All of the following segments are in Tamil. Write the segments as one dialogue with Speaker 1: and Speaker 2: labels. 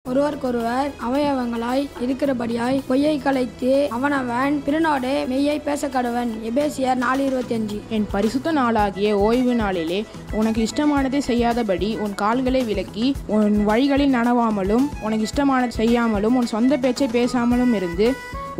Speaker 1: ஒருவருக்கொருவர் அவயவங்களாய் இருக்கிறபடியாய் பொய்யை கலைத்து அவனவன் பிறனோடு மெய்யை பேசக்கடவன். எபேசியர் 4:25.
Speaker 2: என் பரிசுத்த நாளாகிய ஓய்வு நாளிலே உனக்கு இஷ்டமானதை செய்யாதபடி உன் கால்களை விலக்கி உன் வழிகளில் நடவாமலும் உனக்கு இஷ்டமானதை செய்யாமலும் உன் சொந்த பேச்சை பேசாமலும் இருந்து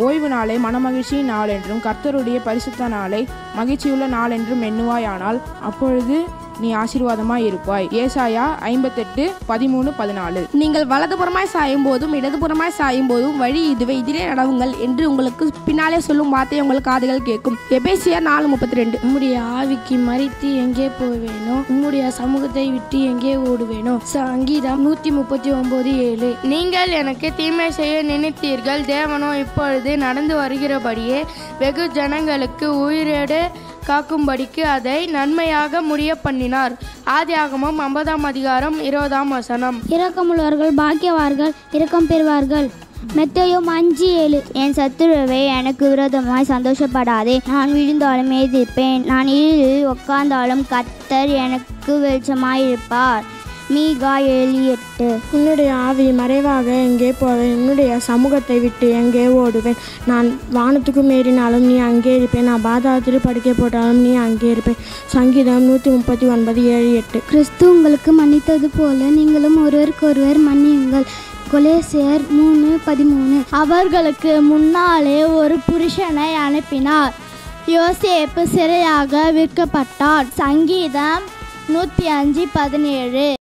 Speaker 2: ஓய்வு நாளை மனமகிழ்ச்சியின் நாள் என்றும் கர்த்தருடைய பரிசுத்த நாளை மகிழ்ச்சியுள்ள நாள் என்றும் எண்ணுவாயானால் அப்பொழுது நீ ஆசீர்வாதமாய் இருப்பாய். ஏசாயா 58:13-14.
Speaker 3: நீங்கள் வலதுபுறமாய் சாயும் போதும் இடதுபுறமாய் சாயும் போதும் வழி இதுவே, இதிலே நடவுங்கள் என்று உங்களுக்கு பின்னாலே சொல்லும் வார்த்தை உங்கள் காதுகள் கேட்கும். எபேசியர் 4:32.
Speaker 1: உம்முடைய ஆவிக்கு மறித்து எங்கே போவேனோ, உம்முடைய சமூகத்தை விட்டு எங்கே ஓடுவேனோ. சங்கீதம் 139:7.
Speaker 4: நீங்கள் எனக்கு தீமை செய்ய நினைத்தீர்கள், தேவனோ இப்பொழுது நடந்து வருகிறபடியே வெகு ஜனங்களுக்கு உயிரோடு காக்கும்படிக்கு அதை நன்மையாக முடிய பண்ணினார். ஆதியாகமம் 50:20.
Speaker 5: இரக்கமுள்ளவர்கள் பாக்கியவார்கள், இரக்கம் பெறுவார்கள். மத்தேயு 5:7.
Speaker 6: என் சத்துருவை எனக்கு விரோதமாய் சந்தோஷப்படாதே. நான் விழுந்தாலும் எதிர்ப்பேன், நான் இருளில் உட்கார்ந்தாலும் கர்த்தர் எனக்கு வெளிச்சமாயிருப்பார். மீகா 7:8.
Speaker 1: உன்னுடைய ஆவி மறைவாக எங்கே போவேன், உன்னுடைய சமூகத்தை விட்டு எங்கே ஓடுவேன். நான் வானத்துக்கு மீறினாலும் நீ அங்கே இருப்பேன், நான் பாதாளத்தில் படுக்கை போட்டாலும் நீ அங்கே இருப்பேன். சங்கீதம் 139:7-8.
Speaker 5: கிறிஸ்து உங்களுக்கு மன்னித்தது போல நீங்களும் ஒருவருக்கொருவர் மன்னியுங்கள். கொலோசியர் 3:13.
Speaker 6: அவர்களுக்கு முன்னாலே ஒரு புருஷனை அனுப்பினார். யோசேப்பு சிறையாக விற்கப்பட்டார். சங்கீதம் 105:17.